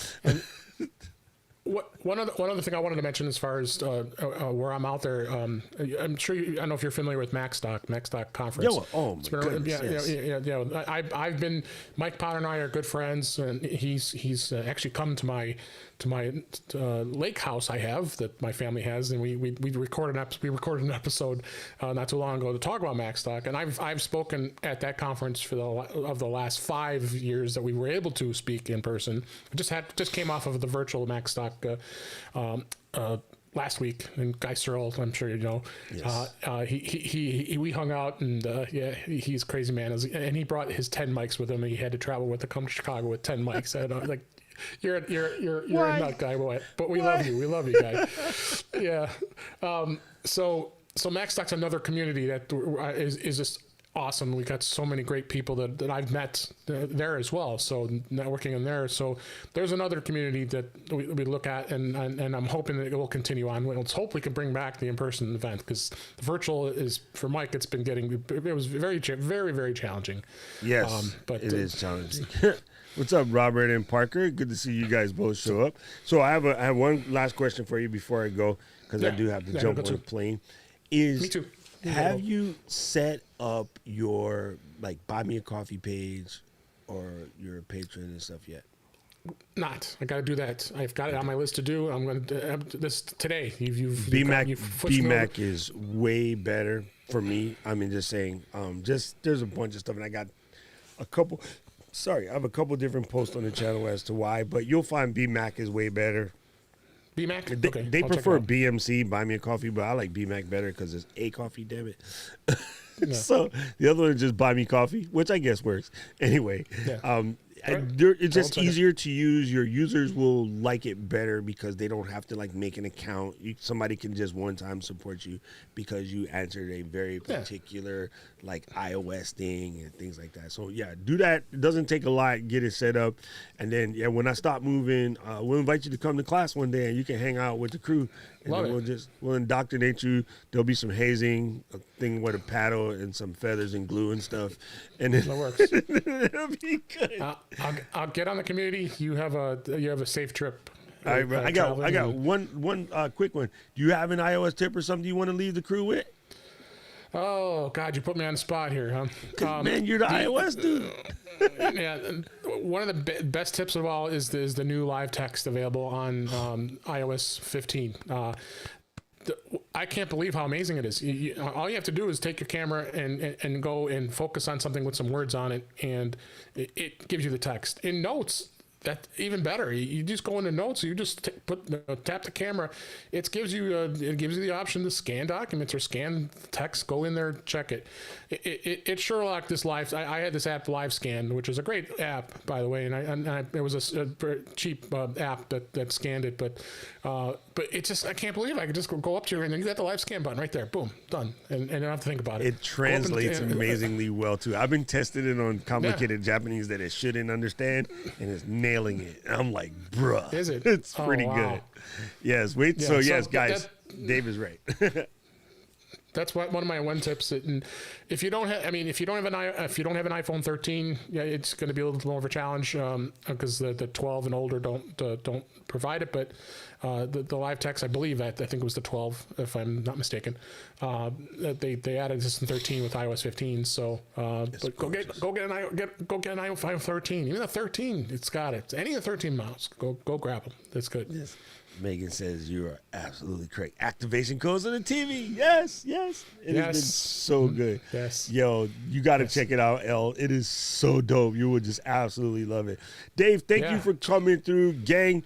One other thing I wanted to mention as far as where I'm out there, I'm sure I don't know if you're familiar with MacStock Conference. Oh my goodness, yes. I've been, Mike Potter and I are good friends, and he's actually come to my lake house I have that my family has, and we recorded an episode not too long ago to talk about MacStock, and I've spoken at that conference for the last 5 years that we were able to speak in person. I just came off of the virtual MacStock last week, and Guy Searle, I'm sure you know, we hung out, and he's a crazy man, and he brought his 10 mics with him, and he had to travel with to come to Chicago with 10 mics. And I was like, you're a nut guy, boy, but we love you, guy. Yeah. So MacStock's another community that is just awesome. We got so many great people that I've met there as well. So networking in there. So there's another community that we look at, and I'm hoping that it will continue on. Let's hope we can bring back the in-person event, because the virtual is, for Mike, it was very, very, very challenging. Yes, but it is challenging. What's up, Robert and Parker? Good to see you guys both show up. So I have one last question for you before I go, because I do have to jump on a plane. Me too. Have you set up your buy me a coffee page or your Patreon and stuff yet? Not. I got to do that. I've got it on my list to do. I'm going to do this today. BMac is way better for me. I mean, just saying. There's a bunch of stuff, and I got a couple. Sorry, I have a couple different posts on the channel as to why, but you'll find BMac is way better. BMac? Okay. They prefer BMC, Buy Me a Coffee, but I like BMac better because it's a coffee, damn it. So the other one is just Buy Me Coffee, which I guess works. Anyway, it's just easier to use. Your users will like it better because they don't have to make an account. Somebody can just one time support you because you answered a very particular iOS thing and things like that. So yeah, do that. It doesn't take a lot. Get it set up, and then when I stop moving, we'll invite you to come to class one day and you can hang out with the crew. And we'll indoctrinate you. There'll be some hazing, a thing with a paddle and some feathers and glue and stuff. And then that works. It'll be good. I'll get on the community. You have a safe trip. I got one quick one. Do you have an iOS tip or something you want to leave the crew with? Oh God, you put me on the spot here, huh? Man, you're the iOS dude. Yeah, one of the best tips of all is the new live text available on iOS 15. I can't believe how amazing it is. All you have to do is take your camera and go and focus on something with some words on it, and it gives you the text. In Notes, that even better. You just go into Notes. You just tap the camera. It gives you the option to scan documents or scan text. Go in there, check it. It Sherlock this live. I had this app, Live Scan, which is a great app, by the way, and it was a very cheap app that scanned it, but it just, I can't believe I could just go up to you and then you got the live scan button right there, boom, done, and you don't have to think about it. It translates amazingly well too. I've been testing it on complicated Japanese that it shouldn't understand, and it's nailing it. I'm like, bruh, is it? It's pretty good. Yes, guys, Dave is right. That's one of my tips. And if you don't have an iPhone 13, it's going to be a little more of a challenge because the 12 and older don't provide it. But the live text, I believe, I think it was the 12, if I'm not mistaken. They added this in 13 with iOS 15. So, but go get an iPhone 13. Even the 13, it's got it. Any of the 13 models, go grab them. That's good. Yes. Megan says you are absolutely correct. Activation codes on the TV. Yes. It has been so good. Yes. Yo, you got to check it out, L. It is so dope. You will just absolutely love it. Dave, thank you for coming through. Gang,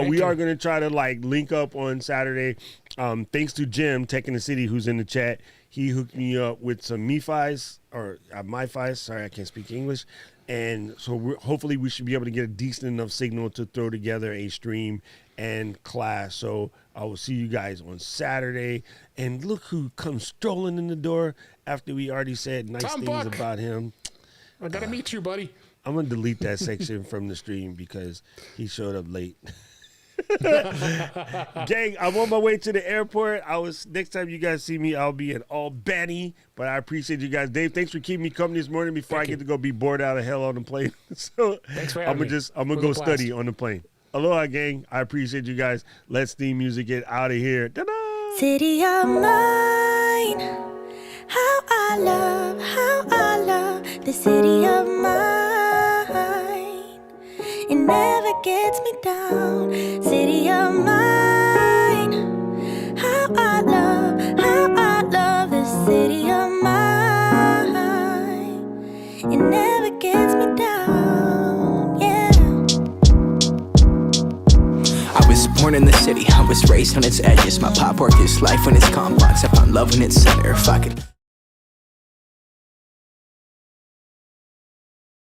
we are going to try to link up on Saturday. Thanks to Jim, Tech in the City, who's in the chat. He hooked me up with some MiFis, or MiFis. Sorry, I can't speak English. And so hopefully we should be able to get a decent enough signal to throw together a stream and class. So I will see you guys on Saturday. And look who comes strolling in the door after we already said nice Tom things Buck. about him. I gotta meet you, buddy. I'm going to delete that section from the stream because he showed up late. Gang, I'm on my way to the airport. Next time you guys see me, I'll be in Albany. But I appreciate you guys. Dave, thanks for keeping me company this morning before I get to go be bored out of hell on the plane. So Thanks for having me. I'm gonna go study on the plane. Aloha, gang. I appreciate you guys. Let's theme music get out of here. Ta-da! City of mine, how I love the city of mine. It never gets me down. City of mine, how I love the city of mine. It never gets me down, yeah. I was born in the city, I was raised on its edges. My pop worked his life on its complex. I found love in its center. Fuck it.